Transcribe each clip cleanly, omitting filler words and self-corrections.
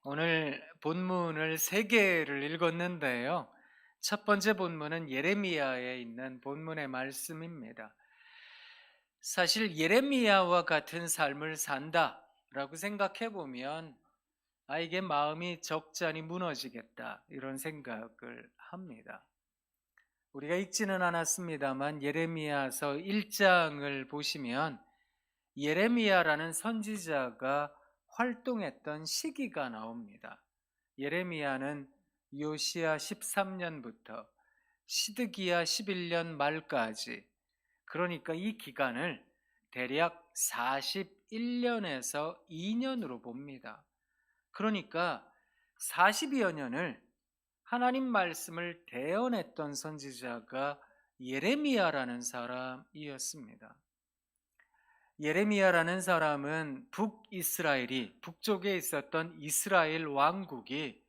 오늘 본문을 세 개를 읽었는데요. 첫 번째 본문은 예레미야에 있는 본문의 말씀입니다. 사실 예레미야와 같은 삶을 산다라고 생각해 보면 이게 마음이 적잖이 무너지겠다 이런 생각을 합니다. 우리가 읽지는 않았습니다만 예레미야서 1장을 보시면 예레미야라는 선지자가 활동했던 시기가 나옵니다. 예레미야는 요시야 13년부터 시드기야 11년 말까지, 그러니까 이 기간을 대략 41년에서 2년으로 봅니다. 그러니까 40여 년을 하나님 말씀을 대언했던 선지자가 예레미야라는 사람이었습니다. 예레미야라는 사람은 북이스라엘이, 북쪽에 있었던 이스라엘 왕국이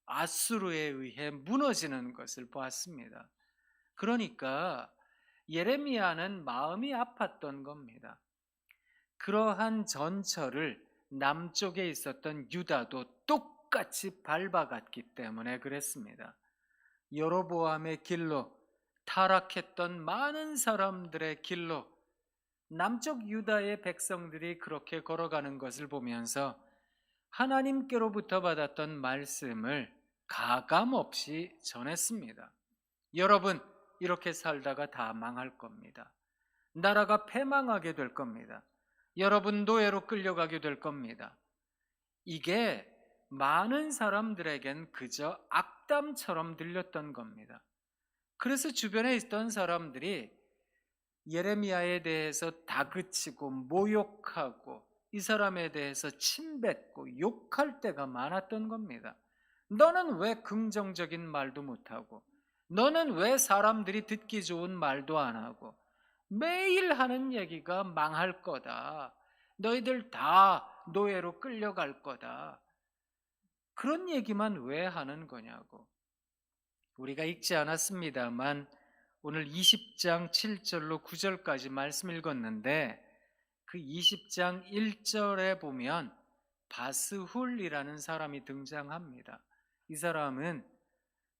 아수르에 의해 무너지는 것을 보았습니다. 그러니까 예레미야는 마음이 아팠던 겁니다. 그러한 전철을 남쪽에 있었던 유다도 똑같이 밟아갔기 때문에 그랬습니다. 여로보암의 길로, 타락했던 많은 사람들의 길로 남쪽 유다의 백성들이 그렇게 걸어가는 것을 보면서 하나님께로부터 받았던 말씀을 가감없이 전했습니다. 여러분, 이렇게 살다가 다 망할 겁니다. 나라가 패망하게 될 겁니다. 여러분, 노예로 끌려가게 될 겁니다. 이게 많은 사람들에겐 그저 악담처럼 들렸던 겁니다. 그래서 주변에 있던 사람들이 예레미야에 대해서 다그치고 모욕하고 이 사람에 대해서 침뱉고 욕할 때가 많았던 겁니다. 너는 왜 긍정적인 말도 못하고, 너는 왜 사람들이 듣기 좋은 말도 안 하고, 매일 하는 얘기가 망할 거다, 너희들 다 노예로 끌려갈 거다, 그런 얘기만 왜 하는 거냐고. 우리가 읽지 않았습니다만 오늘 20장 7절로 9절까지 말씀 읽었는데, 그 20장 1절에 보면 바스훌이라는 사람이 등장합니다. 이 사람은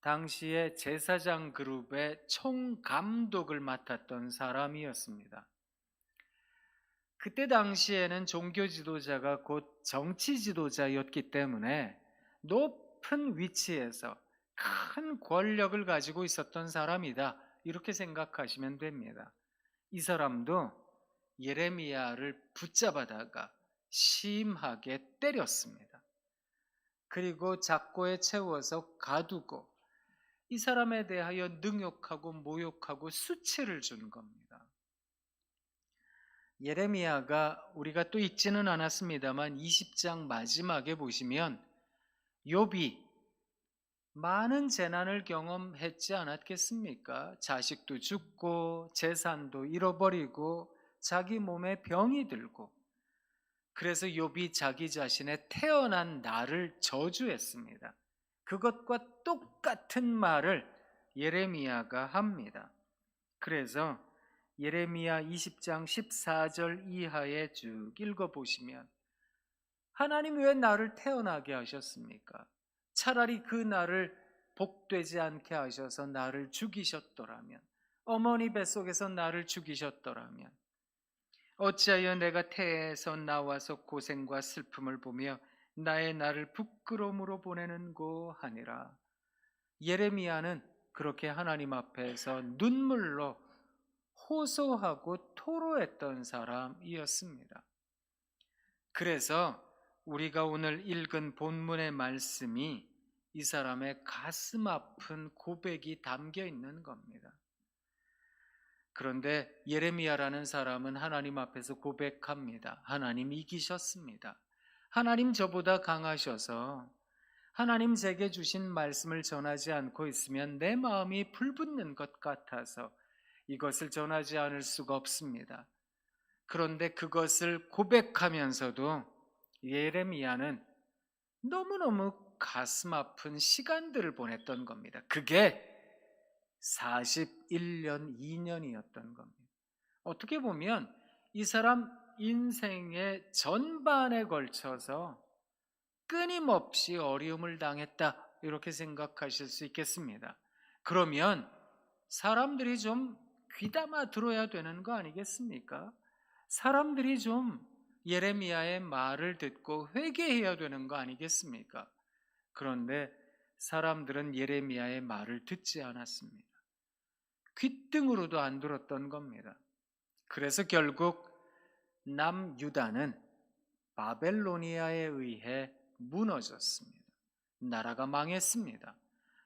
당시에 제사장 그룹의 총감독을 맡았던 사람이었습니다. 그때 당시에는 종교 지도자가 곧 정치 지도자였기 때문에 높은 위치에서 큰 권력을 가지고 있었던 사람이다, 이렇게 생각하시면 됩니다. 이 사람도 예레미야를 붙잡아다가 심하게 때렸습니다. 그리고 작고에 채워서 가두고 이 사람에 대하여 능욕하고 모욕하고 수치를 준 겁니다. 예레미야가, 우리가 또 읽지는 않았습니다만 20장 마지막에 보시면 욥이 많은 재난을 경험했지 않았겠습니까? 자식도 죽고 재산도 잃어버리고 자기 몸에 병이 들고, 그래서 욥이 자기 자신의 태어난 날을 저주했습니다. 그것과 똑같은 말을 예레미야가 합니다. 그래서 예레미야 20장 14절 이하에 쭉 읽어보시면, 하나님 왜 나를 태어나게 하셨습니까? 차라리 그 날을 복되지 않게 하셔서 나를 죽이셨더라면, 어머니 뱃속에서 나를 죽이셨더라면, 어찌하여 내가 태에서 나와서 고생과 슬픔을 보며 나의 날을 부끄러움으로 보내는고 하니라. 예레미야는 그렇게 하나님 앞에서 눈물로 호소하고 토로했던 사람이었습니다. 그래서 우리가 오늘 읽은 본문의 말씀이 이 사람의 가슴 아픈 고백이 담겨 있는 겁니다. 그런데 예레미야라는 사람은 하나님 앞에서 고백합니다. 하나님, 이기셨습니다. 하나님, 저보다 강하셔서 하나님 제게 주신 말씀을 전하지 않고 있으면 내 마음이 불붙는 것 같아서 이것을 전하지 않을 수가 없습니다. 그런데 그것을 고백하면서도 예레미야는 너무너무 가슴 아픈 시간들을 보냈던 겁니다. 그게 41년, 2년이었던 겁니다. 어떻게 보면 이 사람 인생의 전반에 걸쳐서 끊임없이 어려움을 당했다, 이렇게 생각하실 수 있겠습니다. 그러면 사람들이 좀 귀담아 들어야 되는 거 아니겠습니까? 사람들이 좀 예레미야의 말을 듣고 회개해야 되는 거 아니겠습니까? 그런데 사람들은 예레미야의 말을 듣지 않았습니다. 귓등으로도 안 들었던 겁니다. 그래서 결국 남유다는 바벨로니아에 의해 무너졌습니다. 나라가 망했습니다.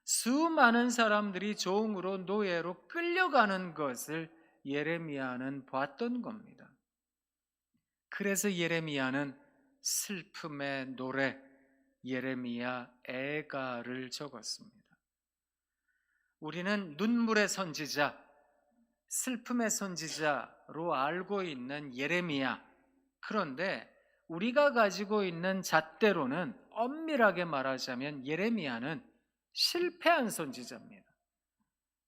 수많은 사람들이 종으로 노예로 끌려가는 것을 예레미야는 봤던 겁니다. 그래서 예레미야는 슬픔의 노래, 예레미야 애가를 적었습니다. 우리는 눈물의 선지자, 슬픔의 선지자로 알고 있는 예레미야. 그런데 우리가 가지고 있는 잣대로는 엄밀하게 말하자면 예레미야는 실패한 선지자입니다.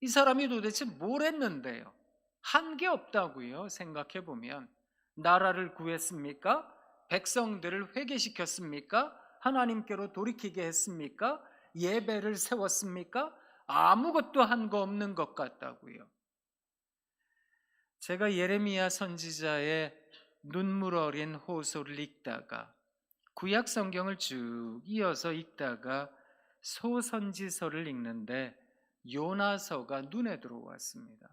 이 사람이 도대체 뭘 했는데요? 한 게 없다고요. 생각해 보면 나라를 구했습니까? 백성들을 회개시켰습니까? 하나님께로 돌이키게 했습니까? 예배를 세웠습니까? 아무것도 한 거 없는 것 같다고요. 제가 예레미야 선지자의 눈물 어린 호소를 읽다가 구약 성경을 쭉 이어서 읽다가 소선지서를 읽는데 요나서가 눈에 들어왔습니다.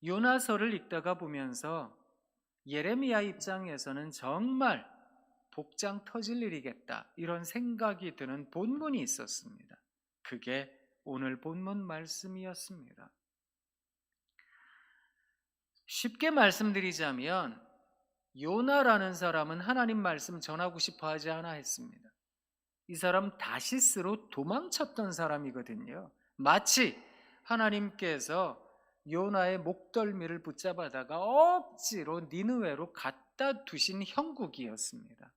요나서를 읽다가 보면서 예레미야 입장에서는 정말 복장 터질 일이겠다, 이런 생각이 드는 본문이 있었습니다. 그게 오늘 본문 말씀이었습니다. 쉽게 말씀드리자면 요나라는 사람은 하나님 말씀 전하고 싶어 하지 않아 했습니다. 이 사람 다시스로 도망쳤던 사람이거든요. 마치 하나님께서 요나의 목덜미를 붙잡아다가 억지로 니느웨로 갖다 두신 형국이었습니다.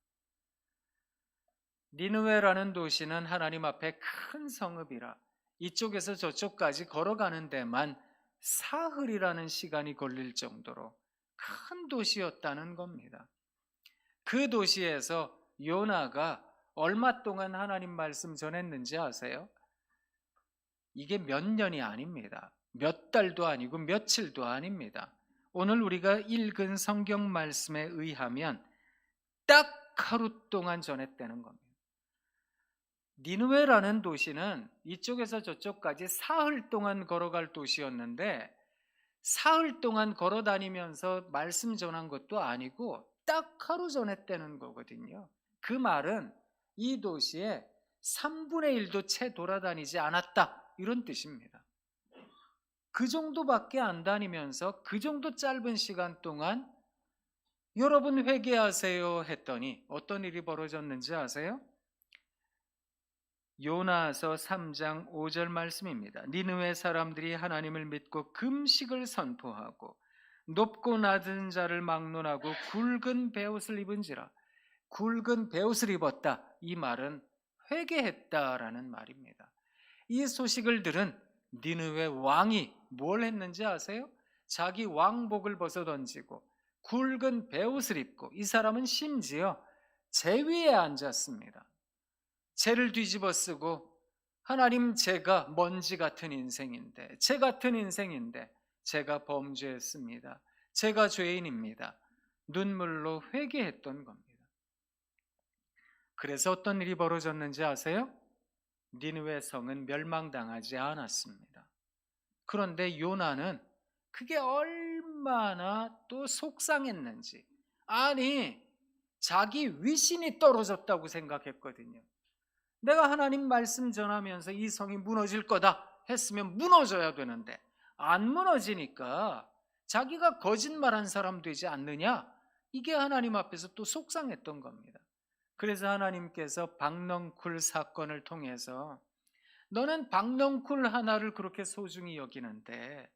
니느웨라는 도시는 하나님 앞에 큰 성읍이라 이쪽에서 저쪽까지 걸어가는 데만 사흘이라는 시간이 걸릴 정도로 큰 도시였다는 겁니다. 그 도시에서 요나가 얼마 동안 하나님 말씀 전했는지 아세요? 이게 몇 년이 아닙니다. 몇 달도 아니고 며칠도 아닙니다. 오늘 우리가 읽은 성경 말씀에 의하면 딱 하루 동안 전했다는 겁니다. 니느웨라는 도시는 이쪽에서 저쪽까지 사흘 동안 걸어갈 도시였는데 사흘 동안 걸어 다니면서 말씀 전한 것도 아니고 딱 하루 전했다는 거거든요. 그 말은 이 도시에 3분의 1도 채 돌아다니지 않았다, 이런 뜻입니다. 그 정도밖에 안 다니면서 그 정도 짧은 시간 동안 여러분 회개하세요 했더니 어떤 일이 벌어졌는지 아세요? 요나서 3장 5절 말씀입니다. 니느웨 사람들이 하나님을 믿고 금식을 선포하고 높고 낮은 자를 막론하고 굵은 베옷을 입은지라. 굵은 베옷을 입었다, 이 말은 회개했다라는 말입니다. 이 소식을 들은 니느웨 왕이 뭘 했는지 아세요? 자기 왕복을 벗어던지고 굵은 베옷을 입고 이 사람은 심지어 제 위에 앉았습니다. 죄를 뒤집어 쓰고 하나님, 제가 먼지 같은 인생인데, 제 같은 인생인데 제가 범죄했습니다. 제가 죄인입니다. 눈물로 회개했던 겁니다. 그래서 어떤 일이 벌어졌는지 아세요? 니느웨 성은 멸망당하지 않았습니다. 그런데 요나는 그게 얼마나 또 속상했는지, 아니 자기 위신이 떨어졌다고 생각했거든요. 내가 하나님 말씀 전하면서 이 성이 무너질 거다 했으면 무너져야 되는데 안 무너지니까 자기가 거짓말한 사람 되지 않느냐, 이게 하나님 앞에서 또 속상했던 겁니다. 그래서 하나님께서 박넝쿨 사건을 통해서 너는 박넝쿨 하나를 그렇게 소중히 여기는데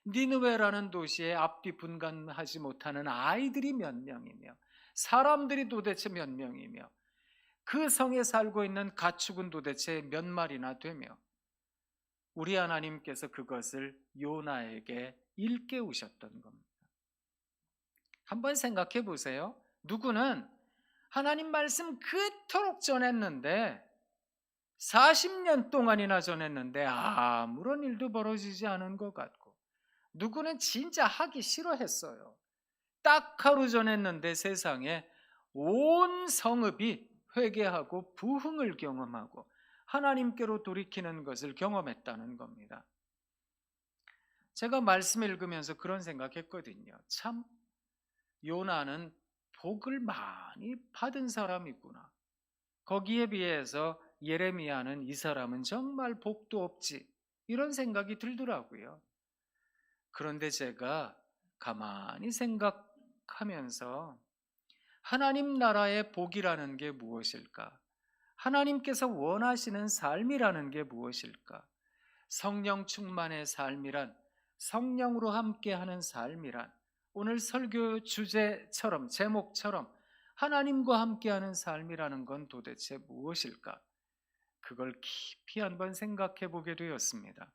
니느웨라는 도시에 앞뒤 분간하지 못하는 아이들이 몇 명이며 사람들이 도대체 몇 명이며 그 성에 살고 있는 가축은 도대체 몇 마리나 되며, 우리 하나님께서 그것을 요나에게 일깨우셨던 겁니다. 한번 생각해 보세요. 누구는 하나님 말씀 그토록 전했는데 40년 동안이나 전했는데 아무런 일도 벌어지지 않은 것 같고, 누구는 진짜 하기 싫어했어요. 딱 하루 전했는데 세상에 온 성읍이 회개하고 부흥을 경험하고 하나님께로 돌이키는 것을 경험했다는 겁니다. 제가 말씀 읽으면서 그런 생각했거든요. 참, 요나는 복을 많이 받은 사람이구나. 거기에 비해서 예레미야는 이 사람은 정말 복도 없지, 이런 생각이 들더라고요. 그런데 제가 가만히 생각하면서 하나님 나라의 복이라는 게 무엇일까? 하나님께서 원하시는 삶이라는 게 무엇일까? 성령 충만의 삶이란, 성령으로 함께하는 삶이란, 오늘 설교 주제처럼, 제목처럼 하나님과 함께하는 삶이라는 건 도대체 무엇일까? 그걸 깊이 한번 생각해 보게 되었습니다.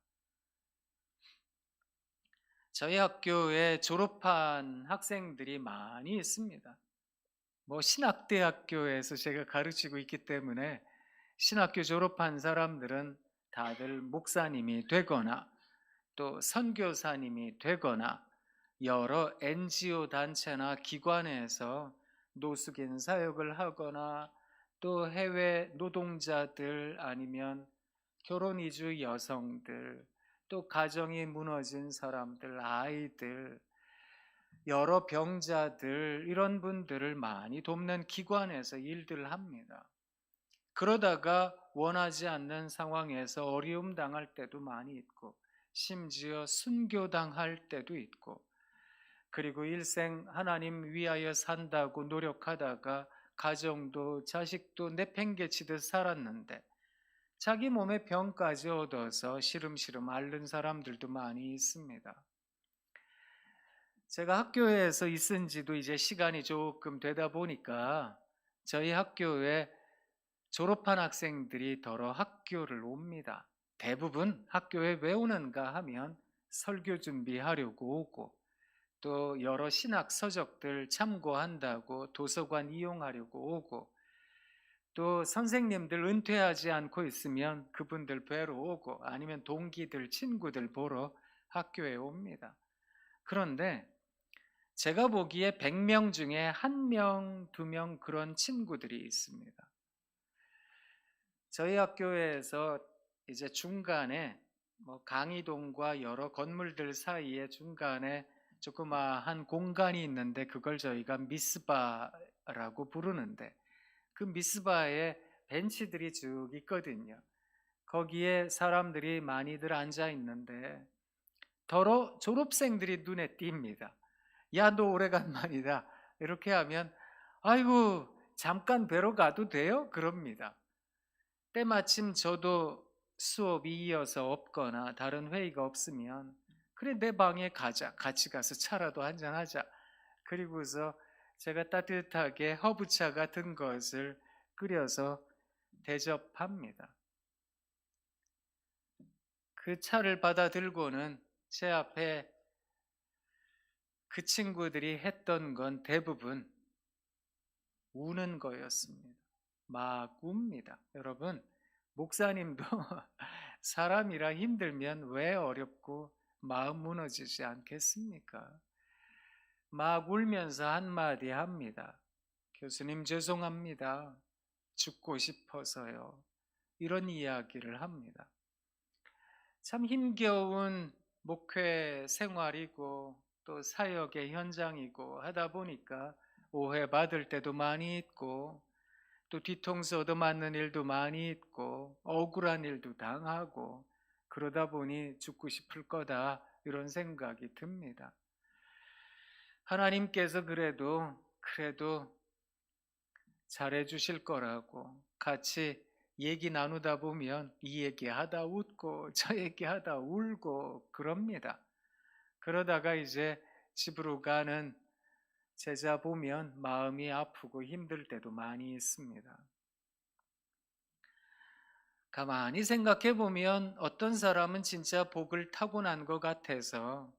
저희 학교에 졸업한 학생들이 많이 있습니다. 신학대학교에서 제가 가르치고 있기 때문에 신학교 졸업한 사람들은 다들 목사님이 되거나 또 선교사님이 되거나 여러 NGO 단체나 기관에서 노숙인 사역을 하거나 또 해외 노동자들, 아니면 결혼 이주 여성들, 또 가정이 무너진 사람들, 아이들, 여러 병자들, 이런 분들을 많이 돕는 기관에서 일들을 합니다. 그러다가 원하지 않는 상황에서 어려움 당할 때도 많이 있고, 심지어 순교당할 때도 있고, 그리고 일생 하나님 위하여 산다고 노력하다가 가정도 자식도 내팽개치듯 살았는데 자기 몸에 병까지 얻어서 시름시름 앓는 사람들도 많이 있습니다. 제가 학교에서 있은 지도 이제 시간이 조금 되다 보니까 저희 학교에 졸업한 학생들이 더러 학교를 옵니다. 대부분 학교에 왜 오는가 하면 설교 준비하려고 오고, 또 여러 신학 서적들 참고한다고 도서관 이용하려고 오고, 또 선생님들 은퇴하지 않고 있으면 그분들 뵈러 오고, 아니면 동기들, 친구들 보러 학교에 옵니다. 그런데 제가 보기에 100명 중에 1명, 2명 그런 친구들이 있습니다. 저희 학교에서 이제 중간에 강의동과 여러 건물들 사이에 중간에 조그마한 공간이 있는데 그걸 저희가 미스바라고 부르는데, 그 미스바에 벤치들이 쭉 있거든요. 거기에 사람들이 많이들 앉아 있는데 더러 졸업생들이 눈에 띕니다. 야, 너 오래간만이다. 이렇게 하면 아이고, 잠깐 뵈러 가도 돼요? 그럽니다. 때마침 저도 수업이 이어서 없거나 다른 회의가 없으면 그래, 내 방에 가자. 같이 가서 차라도 한잔하자. 그리고서 제가 따뜻하게 허브차 같은 것을 끓여서 대접합니다. 그 차를 받아 들고는 제 앞에 그 친구들이 했던 건 대부분 우는 거였습니다. 막 웁니다. 여러분, 목사님도 사람이라 힘들면 왜 어렵고 마음 무너지지 않겠습니까? 막 울면서 한마디 합니다. 교수님, 죄송합니다. 죽고 싶어서요. 이런 이야기를 합니다. 참 힘겨운 목회 생활이고 또 사역의 현장이고 하다 보니까 오해받을 때도 많이 있고, 또 뒤통수 얻어맞는 일도 많이 있고, 억울한 일도 당하고, 그러다 보니 죽고 싶을 거다, 이런 생각이 듭니다. 하나님께서 그래도 잘해 주실 거라고 같이 얘기 나누다 보면 이 얘기하다 웃고 저 얘기하다 울고 그럽니다. 그러다가 이제 집으로 가는 제자 보면 마음이 아프고 힘들 때도 많이 있습니다. 가만히 생각해 보면 어떤 사람은 진짜 복을 타고난 것 같아서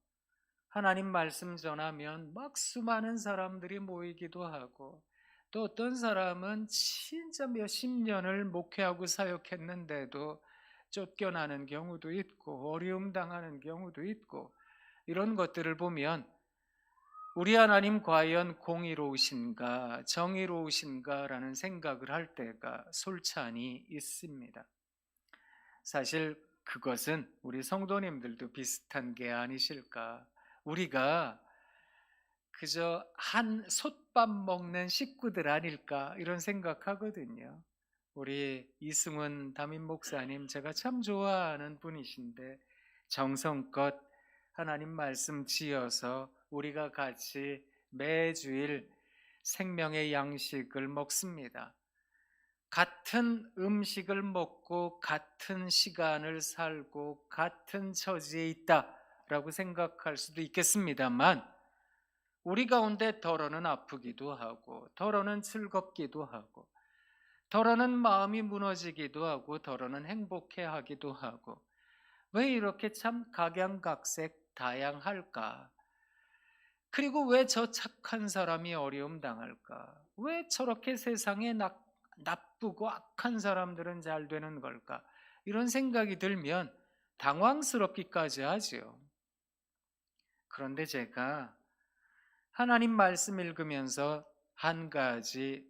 하나님 말씀 전하면 막 수많은 사람들이 모이기도 하고, 또 어떤 사람은 진짜 몇십 년을 목회하고 사역했는데도 쫓겨나는 경우도 있고 어려움 당하는 경우도 있고, 이런 것들을 보면 우리 하나님 과연 공의로우신가 정의로우신가라는 생각을 할 때가 솔찬히 있습니다. 사실 그것은 우리 성도님들도 비슷한 게 아니실까. 우리가 그저 한 솥밥 먹는 식구들 아닐까, 이런 생각하거든요. 우리 이승훈 담임 목사님, 제가 참 좋아하는 분이신데 정성껏 하나님 말씀 지어서 우리가 같이 매주일 생명의 양식을 먹습니다. 같은 음식을 먹고 같은 시간을 살고 같은 처지에 있다라고 생각할 수도 있겠습니다만, 우리 가운데 덜어는 아프기도 하고 덜어는 즐겁기도 하고 덜어는 마음이 무너지기도 하고 덜어는 행복해하기도 하고, 왜 이렇게 참 각양각색 다양할까? 그리고 왜 저 착한 사람이 어려움 당할까? 왜 저렇게 세상에 나쁘고 악한 사람들은 잘 되는 걸까? 이런 생각이 들면 당황스럽기까지 하지요. 그런데 제가 하나님 말씀 읽으면서 한 가지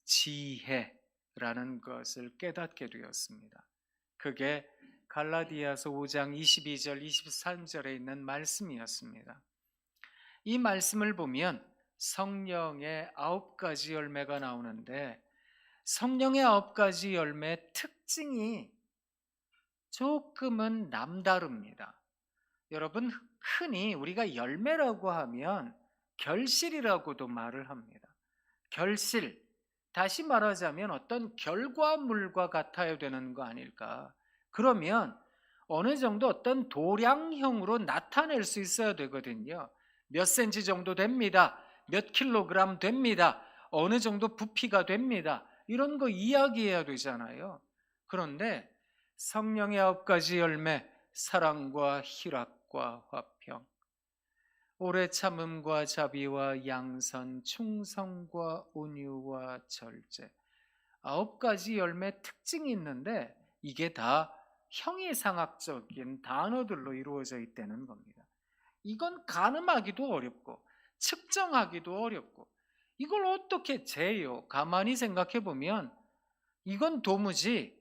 지혜라는 것을 깨닫게 되었습니다. 그게 갈라디아서 5장 22절 23절에 있는 말씀이었습니다. 이 말씀을 보면 성령의 9가지 열매가 나오는데, 성령의 9가지 열매의 특징이 조금은 남다릅니다. 여러분, 흔히 우리가 열매라고 하면 결실이라고도 말을 합니다. 결실, 다시 말하자면 어떤 결과물과 같아야 되는 거 아닐까? 그러면 어느 정도 어떤 도량형으로 나타낼 수 있어야 되거든요. 몇 센치 정도 됩니다. 몇 킬로그램 됩니다. 어느 정도 부피가 됩니다. 이런 거 이야기해야 되잖아요. 그런데 성령의 9가지 열매, 사랑과 희락과 화평, 오래 참음과 자비와 양선, 충성과 온유와 절제, 9가지 열매 특징이 있는데 이게 다 형이상학적인 단어들로 이루어져 있다는 겁니다. 이건 가늠하기도 어렵고 측정하기도 어렵고, 이걸 어떻게 재요? 가만히 생각해 보면 이건 도무지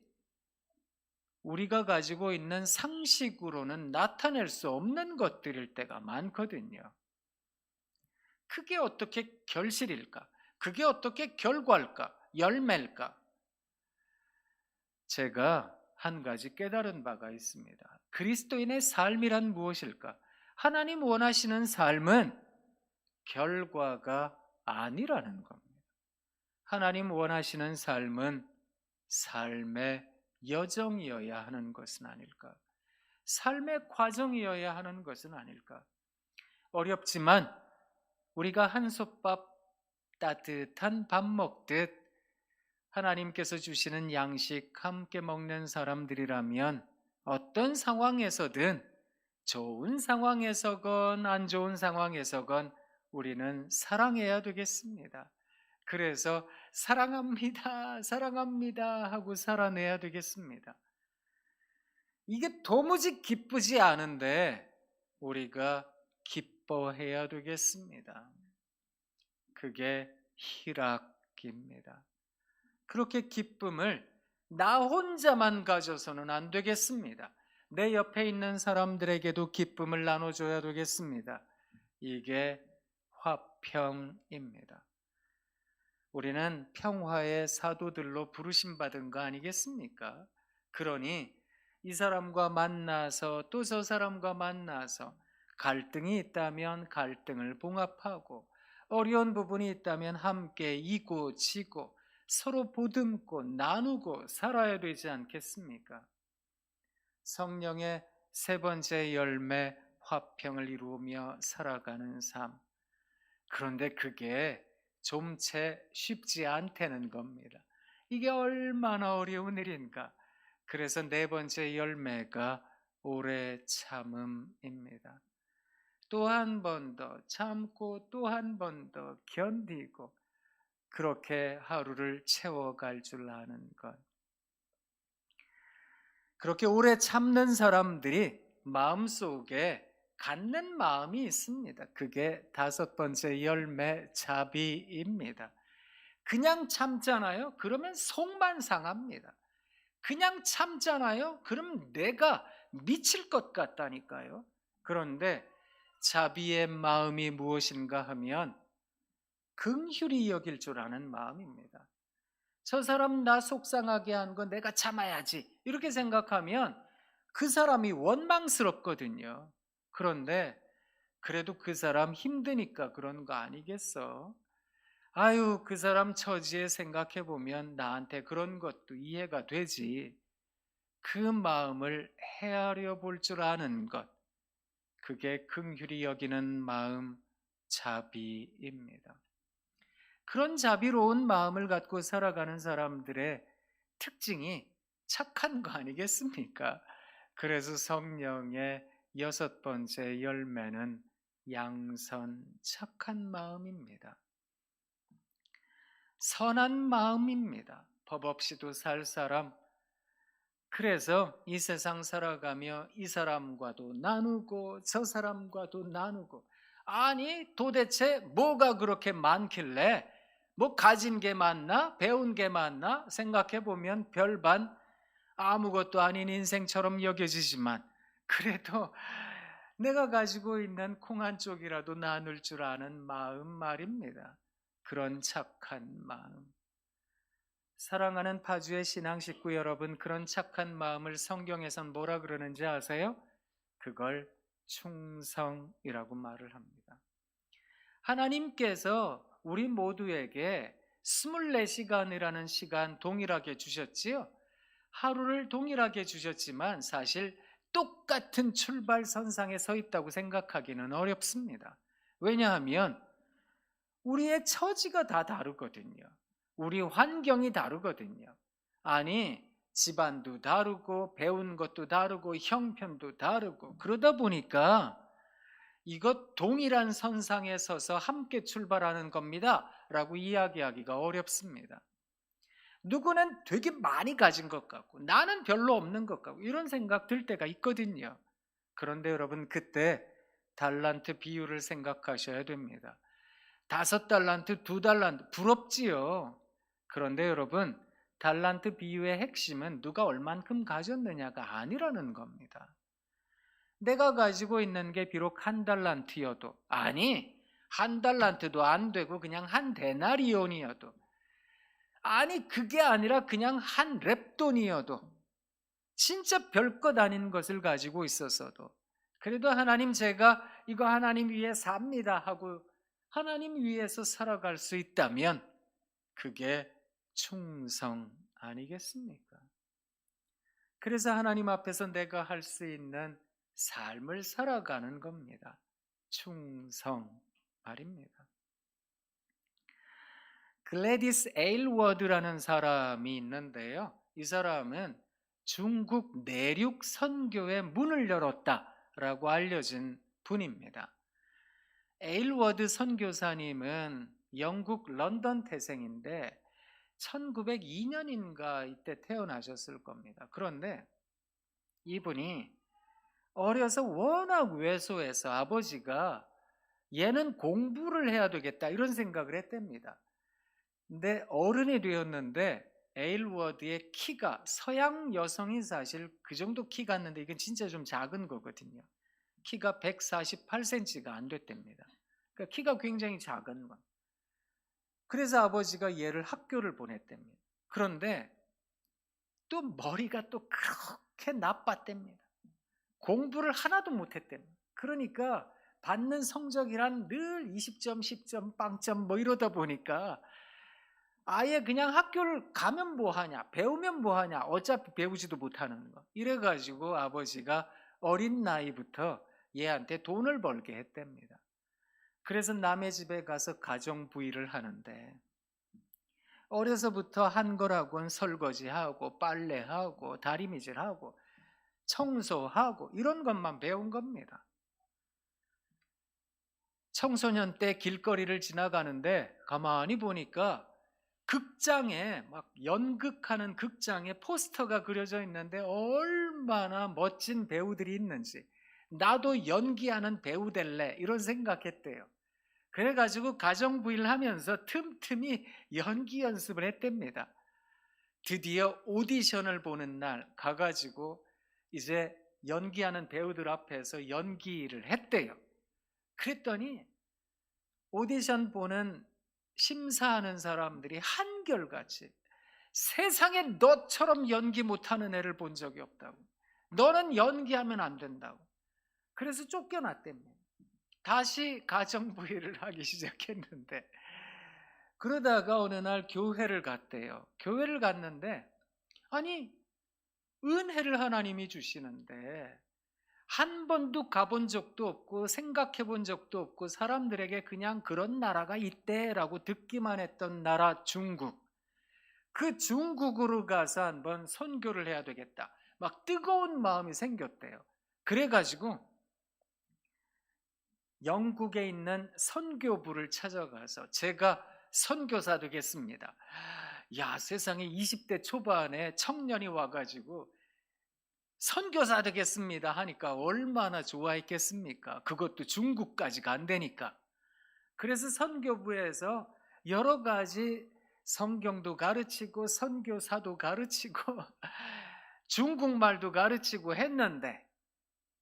우리가 가지고 있는 상식으로는 나타낼 수 없는 것들일 때가 많거든요. 그게 어떻게 결실일까? 그게 어떻게 결과일까? 열매일까? 제가 한 가지 깨달은 바가 있습니다. 그리스도인의 삶이란 무엇일까? 하나님 원하시는 삶은 결과가 아니라는 겁니다. 하나님 원하시는 삶은 삶의 여정이어야 하는 것은 아닐까? 삶의 과정이어야 하는 것은 아닐까? 어렵지만 우리가 한솥밥, 따뜻한 밥 먹듯 하나님께서 주시는 양식 함께 먹는 사람들이라면 어떤 상황에서든, 좋은 상황에서건 안 좋은 상황에서건 우리는 사랑해야 되겠습니다. 그래서 사랑합니다, 사랑합니다 하고 살아내야 되겠습니다. 이게 도무지 기쁘지 않은데 우리가 기뻐해야 되겠습니다. 그게 희락입니다. 그렇게 기쁨을 나 혼자만 가져서는 안 되겠습니다. 내 옆에 있는 사람들에게도 기쁨을 나눠줘야 되겠습니다. 이게 화평입니다. 우리는 평화의 사도들로 부르심받은 거 아니겠습니까? 그러니 이 사람과 만나서 또 저 사람과 만나서 갈등이 있다면 갈등을 봉합하고, 어려운 부분이 있다면 함께 이고 지고 서로 보듬고 나누고 살아야 되지 않겠습니까? 성령의 세 번째 열매, 화평을 이루며 살아가는 삶. 그런데 그게 좀 채 쉽지 않다는 겁니다. 이게 얼마나 어려운 일인가. 그래서 네 번째 열매가 오래 참음입니다. 또 한 번 더 참고 또 한 번 더 견디고, 그렇게 하루를 채워갈 줄 아는 것. 그렇게 오래 참는 사람들이 마음속에 갖는 마음이 있습니다. 그게 5번째 열매 자비입니다. 그냥 참잖아요. 그러면 속만 상합니다. 그냥 참잖아요. 그럼 내가 미칠 것 같다니까요. 그런데 자비의 마음이 무엇인가 하면 긍휼히 여길 줄 아는 마음입니다. 저 사람 나 속상하게 한 거 내가 참아야지 이렇게 생각하면 그 사람이 원망스럽거든요. 그런데 그래도 그 사람 힘드니까 그런 거 아니겠어? 아유, 그 사람 처지에 생각해 보면 나한테 그런 것도 이해가 되지. 그 마음을 헤아려 볼 줄 아는 것, 그게 긍휼히 여기는 마음, 자비입니다. 그런 자비로운 마음을 갖고 살아가는 사람들의 특징이 착한 거 아니겠습니까? 그래서 성령의 6번째 열매는 양선, 착한 마음입니다. 선한 마음입니다. 법 없이도 살 사람. 그래서 이 세상 살아가며 이 사람과도 나누고 저 사람과도 나누고, 아니 도대체 뭐가 그렇게 많길래, 뭐 가진 게 많나 배운 게 많나 생각해 보면 별반 아무것도 아닌 인생처럼 여겨지지만, 그래도 내가 가지고 있는 콩 한 쪽이라도 나눌 줄 아는 마음 말입니다. 그런 착한 마음. 사랑하는 파주의 신앙 식구 여러분, 그런 착한 마음을 성경에선 뭐라 그러는지 아세요? 그걸 충성이라고 말을 합니다. 하나님께서 우리 모두에게 24시간이라는 시간 동일하게 주셨지요. 하루를 동일하게 주셨지만 사실 똑같은 출발선상에 서 있다고 생각하기는 어렵습니다. 왜냐하면 우리의 처지가 다 다르거든요. 우리 환경이 다르거든요. 아니, 집안도 다르고 배운 것도 다르고 형편도 다르고, 그러다 보니까 이것 동일한 선상에 서서 함께 출발하는 겁니다 라고 이야기하기가 어렵습니다. 누구는 되게 많이 가진 것 같고 나는 별로 없는 것 같고 이런 생각 들 때가 있거든요. 그런데 여러분, 그때 달란트 비유를 생각하셔야 됩니다. 5달란트, 2달란트 부럽지요. 그런데 여러분, 달란트 비유의 핵심은 누가 얼만큼 가졌느냐가 아니라는 겁니다. 내가 가지고 있는 게 비록 1달란트여도, 아니 1달란트도 안 되고 그냥 1데나리온이어도, 아니 그게 아니라 그냥 1렙돈이어도, 진짜 별것 아닌 것을 가지고 있었어도, 그래도 하나님 제가 이거 하나님 위해 삽니다 하고 하나님 위해서 살아갈 수 있다면 그게 충성 아니겠습니까? 그래서 하나님 앞에서 내가 할 수 있는 삶을 살아가는 겁니다. 충성 말입니다. 글래디스 에일워드라는 사람이 있는데요. 이 사람은 중국 내륙 선교의 문을 열었다라고 알려진 분입니다. 에일워드 선교사님은 영국 런던 태생인데 1902년인가 이때 태어나셨을 겁니다. 그런데 이분이 어려서 워낙 왜소해서 아버지가 얘는 공부를 해야 되겠다 이런 생각을 했답니다. 근데 어른이 되었는데 에일워드의 키가, 서양 여성이 사실 그 정도 키 같는데 이건 진짜 좀 작은 거거든요. 키가 148cm가 안 됐답니다. 그러니까 키가 굉장히 작은 건. 그래서 아버지가 얘를 학교를 보냈답니다. 그런데 또 머리가 또 그렇게 나빴답니다. 공부를 하나도 못했답니다. 그러니까 받는 성적이란 늘 20점, 10점, 빵점 뭐 이러다 보니까 아예 그냥 학교를 가면 뭐하냐, 배우면 뭐하냐, 어차피 배우지도 못하는 거. 이래가지고 아버지가 어린 나이부터 얘한테 돈을 벌게 했답니다. 그래서 남의 집에 가서 가정부일을 하는데 어려서부터 한 거라고는 설거지하고 빨래하고 다리미질하고 청소하고 이런 것만 배운 겁니다. 청소년 때 길거리를 지나가는데 가만히 보니까 극장에 막 연극하는 극장에 포스터가 그려져 있는데 얼마나 멋진 배우들이 있는지, 나도 연기하는 배우 될래 이런 생각했대요. 그래가지고 가정부일 하면서 틈틈이 연기 연습을 했답니다. 드디어 오디션을 보는 날 가가지고 이제 연기하는 배우들 앞에서 연기를 했대요. 그랬더니 오디션 보는 심사하는 사람들이 한결같이 세상에 너처럼 연기 못하는 애를 본 적이 없다고, 너는 연기하면 안 된다고, 그래서 쫓겨났답니다. 다시 가정부일을 하기 시작했는데, 그러다가 어느 날 교회를 갔대요. 교회를 갔는데, 아니 은혜를 하나님이 주시는데 한 번도 가본 적도 없고 생각해 본 적도 없고 사람들에게 그냥 그런 나라가 있대라고 듣기만 했던 나라 중국, 그 중국으로 가서 한번 선교를 해야 되겠다, 막 뜨거운 마음이 생겼대요. 그래가지고 영국에 있는 선교부를 찾아가서 제가 선교사 되겠습니다. 야, 세상에 20대 초반에 청년이 와가지고 선교사 되겠습니다 하니까 얼마나 좋아했겠습니까? 그것도 중국까지 간다니까. 그래서 선교부에서 여러 가지 성경도 가르치고 선교사도 가르치고 중국말도 가르치고 했는데,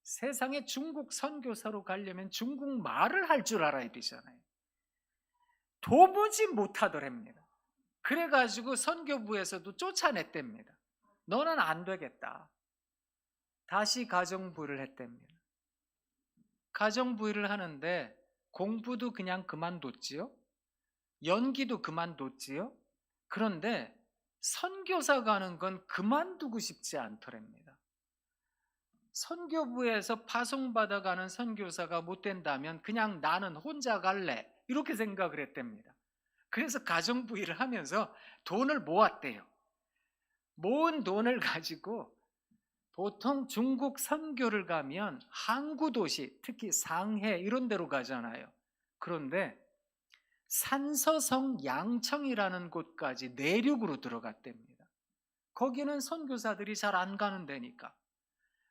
세상에 중국 선교사로 가려면 중국말을 할 줄 알아야 되잖아요. 도무지 못하더랍니다. 그래가지고 선교부에서도 쫓아냈답니다. 너는 안 되겠다. 다시 가정부를 했답니다. 가정부를 하는데 공부도 그냥 그만뒀지요. 연기도 그만뒀지요. 그런데 선교사 가는 건 그만두고 싶지 않더랍니다. 선교부에서 파송받아가는 선교사가 못 된다면 그냥 나는 혼자 갈래 이렇게 생각을 했답니다. 그래서 가정부일을 하면서 돈을 모았대요. 모은 돈을 가지고 보통 중국 선교를 가면 항구 도시, 특히 상해 이런 데로 가잖아요. 그런데 산서성 양청이라는 곳까지 내륙으로 들어갔답니다. 거기는 선교사들이 잘 안 가는 데니까.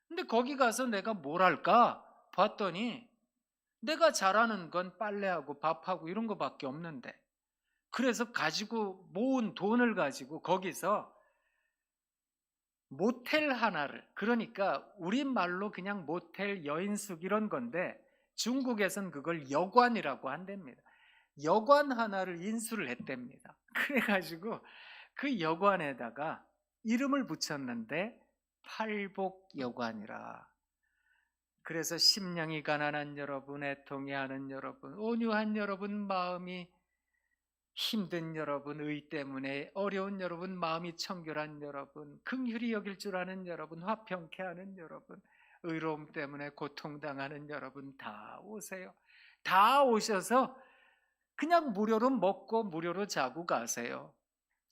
근데 거기 가서 내가 뭘 할까 봤더니 내가 잘하는 건 빨래하고 밥하고 이런 거밖에 없는데, 그래서 가지고 모은 돈을 가지고 거기서 모텔 하나를, 그러니까 우리말로 그냥 모텔, 여인숙 이런 건데 중국에선 그걸 여관이라고 한답니다. 여관 하나를 인수를 했답니다. 그래가지고 그 여관에다가 이름을 붙였는데 팔복여관이라. 그래서 심령이 가난한 여러분, 애통해하는 여러분, 온유한 여러분, 마음이 힘든 여러분, 의 때문에 어려운 여러분, 마음이 청결한 여러분, 긍휼히 여길 줄 아는 여러분, 화평케 하는 여러분, 의로움 때문에 고통당하는 여러분 다 오세요. 다 오셔서 그냥 무료로 먹고 무료로 자고 가세요.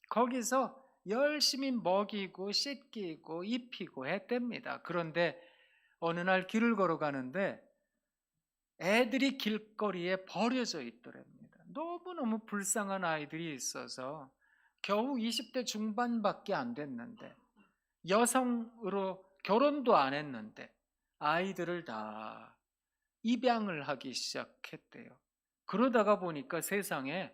거기서 열심히 먹이고 씻기고 입히고 했답니다. 그런데 어느 날 길을 걸어가는데 애들이 길거리에 버려져 있더랍니다. 너무너무 불쌍한 아이들이 있어서 겨우 20대 중반밖에 안 됐는데, 여성으로 결혼도 안 했는데 아이들을 다 입양을 하기 시작했대요. 그러다가 보니까 세상에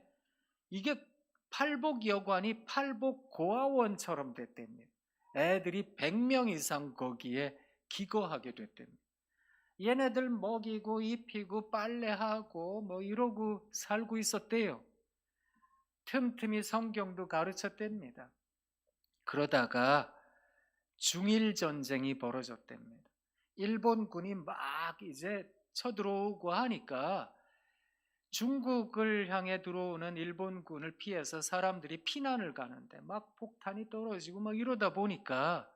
이게 팔복여관이 팔복고아원처럼 됐답니다. 애들이 100명 이상 거기에 기거하게 됐답니다. 얘네들 먹이고 입히고 빨래하고 뭐 이러고 살고 있었대요. 틈틈이 성경도 가르쳤답니다. 그러다가 중일 전쟁이 벌어졌답니다. 일본군이 막 이제 쳐들어오고 하니까 중국을 향해 들어오는 일본군을 피해서 사람들이 피난을 가는데 막 폭탄이 떨어지고 막 이러다 보니까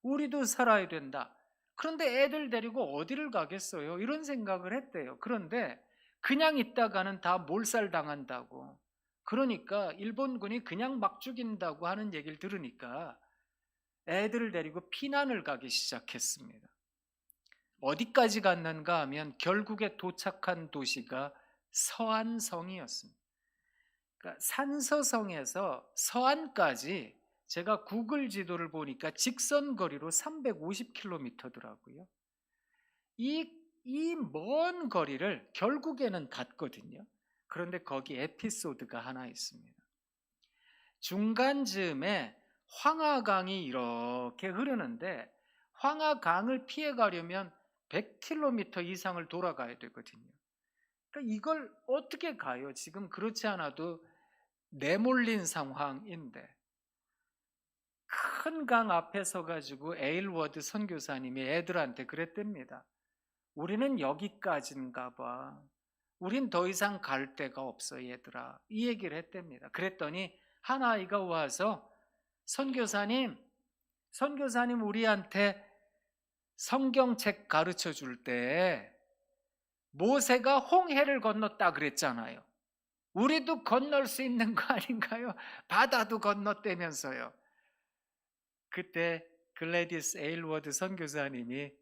우리도 살아야 된다. 그런데 애들 데리고 어디를 가겠어요? 이런 생각을 했대요. 그런데 그냥 있다가는 다 몰살당한다고. 그러니까 일본군이 그냥 막 죽인다고 하는 얘기를 들으니까 애들을 데리고 피난을 가기 시작했습니다. 어디까지 갔는가 하면 결국에 도착한 도시가 서안성이었습니다. 그러니까 산서성에서 서안까지 제가 구글 지도를 보니까 직선 거리로 350km더라고요. 이 먼 거리를 결국에는 갔거든요. 그런데 거기 에피소드가 하나 있습니다. 중간 즈음에 황하강이 이렇게 흐르는데 황하강을 피해 가려면 100km 이상을 돌아가야 되거든요. 그러니까 이걸 어떻게 가요? 지금 그렇지 않아도 내몰린 상황인데 큰 강 앞에 서가지고 에일워드 선교사님이 애들한테 그랬답니다. 우리는 여기까지인가 봐. 우린 더 이상 갈 데가 없어 얘들아. 이 얘기를 했답니다. 그랬더니 한 아이가 와서 선교사님 우리한테 성경책 가르쳐 줄 때 모세가 홍해를 건넜다 그랬잖아요. 우리도 건널 수 있는 거 아닌가요? 바다도 건넜다면서요. 그때 글래디스 에일워드 선교사님이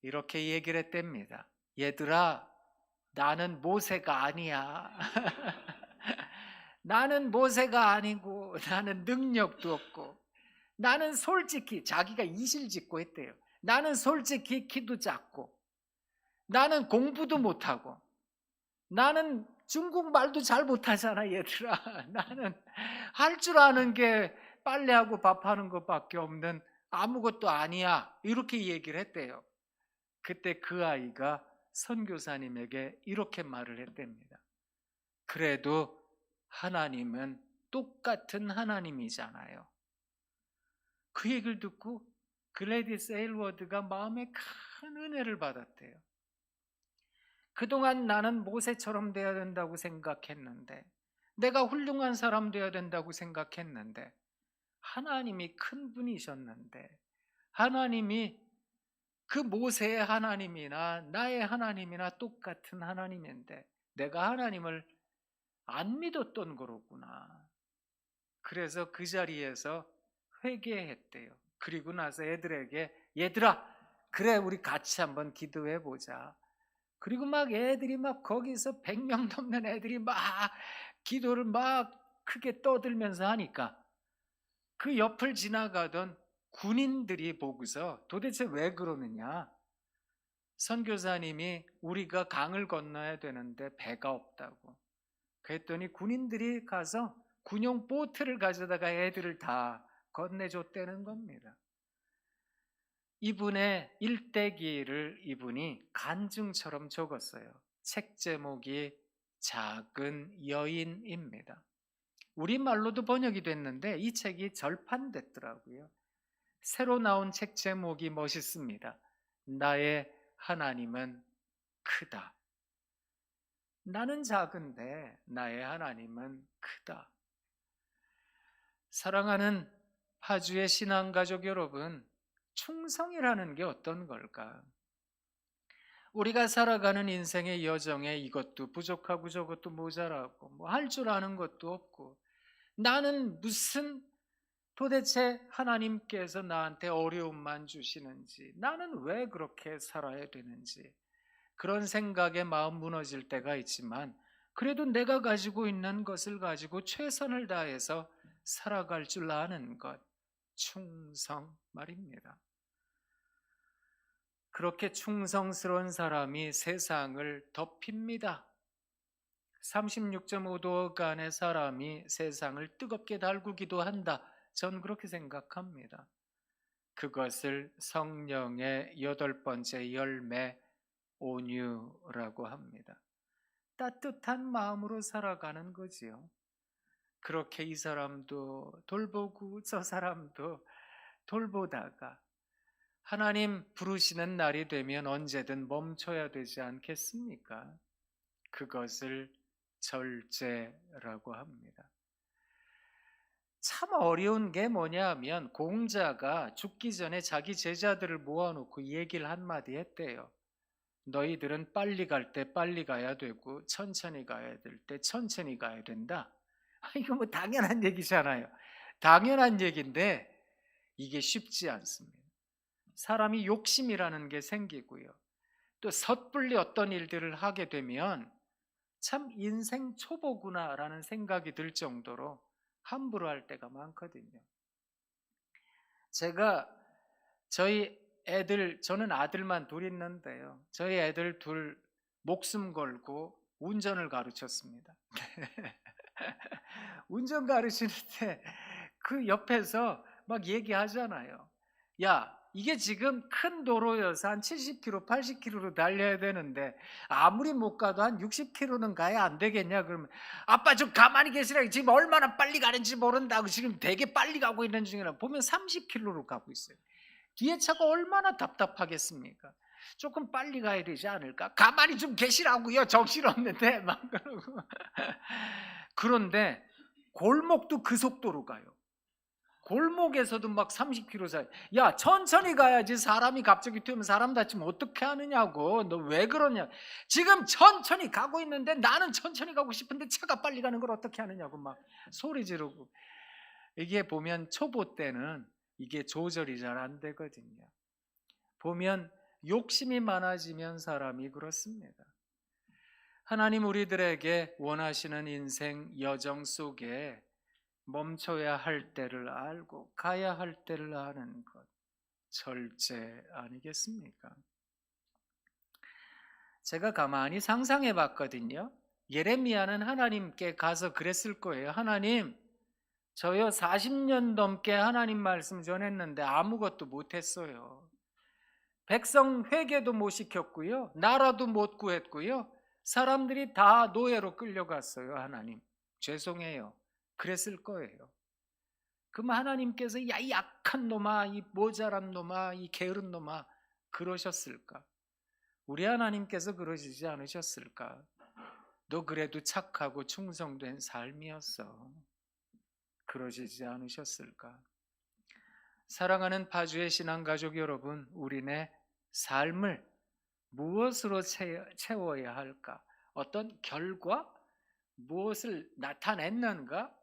이렇게 얘기를 했답니다. 얘들아, 나는 모세가 아니야. 나는 모세가 아니고 나는 능력도 없고 나는 솔직히 자기가 이실직고 했대요. 나는 솔직히 키도 작고 나는 공부도 못하고 나는 중국말도 잘 못하잖아 얘들아. 나는 할 줄 아는 게 빨래하고 밥하는 것밖에 없는 아무것도 아니야. 이렇게 얘기를 했대요. 그때 그 아이가 선교사님에게 이렇게 말을 했답니다. 그래도 하나님은 똑같은 하나님이잖아요. 그 얘기를 듣고 글래디스 에일워드가 마음에 큰 은혜를 받았대요. 그동안 나는 모세처럼 되어야 된다고 생각했는데 내가 훌륭한 사람 되어야 된다고 생각했는데 하나님이 큰 분이셨는데 하나님이 그 모세의 하나님이나 나의 하나님이나 똑같은 하나님인데 내가 하나님을 안 믿었던 거로구나. 그래서 그 자리에서 회개했대요. 그리고 나서 애들에게 얘들아 그래 우리 같이 한번 기도해 보자. 그리고 막 애들이 막 거기서 100명 넘는 애들이 막 기도를 막 크게 떠들면서 하니까 그 옆을 지나가던 군인들이 보고서 도대체 왜 그러느냐. 선교사님이 우리가 강을 건너야 되는데 배가 없다고. 그랬더니 군인들이 가서 군용 보트를 가져다가 애들을 다 건네줬다는 겁니다. 이분의 일대기를 이분이 간증처럼 적었어요. 책 제목이 작은 여인입니다. 우리말로도 번역이 됐는데 이 책이 절판됐더라고요. 새로 나온 책 제목이 멋있습니다. 나의 하나님은 크다. 나는 작은데 나의 하나님은 크다. 사랑하는 파주의 신앙가족 여러분, 충성이라는 게 어떤 걸까? 우리가 살아가는 인생의 여정에 이것도 부족하고 저것도 모자라고 뭐 할 줄 아는 것도 없고 나는 무슨 도대체 하나님께서 나한테 어려움만 주시는지 나는 왜 그렇게 살아야 되는지 그런 생각에 마음 무너질 때가 있지만 그래도 내가 가지고 있는 것을 가지고 최선을 다해서 살아갈 줄 아는 것 충성 말입니다. 그렇게 충성스러운 사람이 세상을 덮입니다. 36.5도간의 사람이 세상을 뜨겁게 달구기도 한다. 전 그렇게 생각합니다. 그것을 성령의 8번째 열매 온유라고 합니다. 따뜻한 마음으로 살아가는 거지요. 그렇게 이 사람도 돌보고 저 사람도 돌보다가 하나님 부르시는 날이 되면 언제든 멈춰야 되지 않겠습니까? 그것을 절제라고 합니다. 참 어려운 게 뭐냐 하면 공자가 죽기 전에 자기 제자들을 모아놓고 얘기를 한마디 했대요. 너희들은 빨리 갈 때 빨리 가야 되고 천천히 가야 될 때 천천히 가야 된다. 이거 뭐 당연한 얘기잖아요. 당연한 얘기인데 이게 쉽지 않습니다. 사람이 욕심이라는 게 생기고요. 또 섣불리 어떤 일들을 하게 되면 참 인생 초보구나라는 생각이 들 정도로 함부로 할 때가 많거든요. 제가 저희 애들, 저는 아들만 둘 있는데요. 저희 애들 둘 목숨 걸고 운전을 가르쳤습니다. 운전 가르치는데 그 옆에서 막 얘기하잖아요. 야, 이게 지금 큰 도로여서 한 70km, 80km로 달려야 되는데 아무리 못 가도 한 60km는 가야 안 되겠냐? 그러면 아빠 좀 가만히 계시라. 지금 얼마나 빨리 가는지 모른다고 지금 되게 빨리 가고 있는 중이라 보면 30km로 가고 있어요. 뒤에 차가 얼마나 답답하겠습니까? 조금 빨리 가야 되지 않을까? 가만히 좀 계시라고요. 정신없는데 막 그러고. 그런데 골목도 그 속도로 가요. 골목에서도 막 30km 사이. 야, 천천히 가야지. 사람이 갑자기 튀면 사람 다치면 어떻게 하느냐고. 너 왜 그러냐. 지금 천천히 가고 있는데 나는 천천히 가고 싶은데 차가 빨리 가는 걸 어떻게 하느냐고 막 소리 지르고. 이게 보면 초보 때는 이게 조절이 잘 안 되거든요. 보면 욕심이 많아지면 사람이 그렇습니다. 하나님 우리들에게 원하시는 인생 여정 속에 멈춰야 할 때를 알고 가야 할 때를 아는 것, 절제 아니겠습니까? 제가 가만히 상상해 봤거든요. 예레미야는 하나님께 가서 그랬을 거예요. 하나님, 저요 40년 넘게 하나님 말씀 전했는데 아무것도 못했어요. 백성 회개도 못 시켰고요. 나라도 못 구했고요. 사람들이 다 노예로 끌려갔어요. 하나님, 죄송해요. 그랬을 거예요. 그럼 하나님께서 야, 이 약한 놈아, 이 모자란 놈아, 이 게으른 놈아 그러셨을까? 우리 하나님께서 그러시지 않으셨을까? 너 그래도 착하고 충성된 삶이었어. 그러시지 않으셨을까? 사랑하는 파주의 신앙가족 여러분, 우리네 삶을 무엇으로 채워야 할까? 어떤 결과? 무엇을 나타냈는가?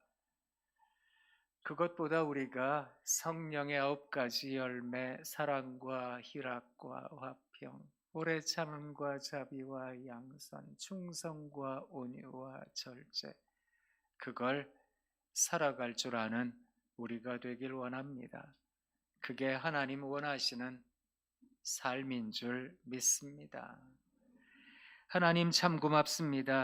그것보다 우리가 성령의 9가지 열매, 사랑과 희락과 화평, 오래 참음과 자비와 양선, 충성과 온유와 절제, 그걸 살아갈 줄 아는 우리가 되길 원합니다. 그게 하나님 원하시는 삶인 줄 믿습니다. 하나님 참 고맙습니다.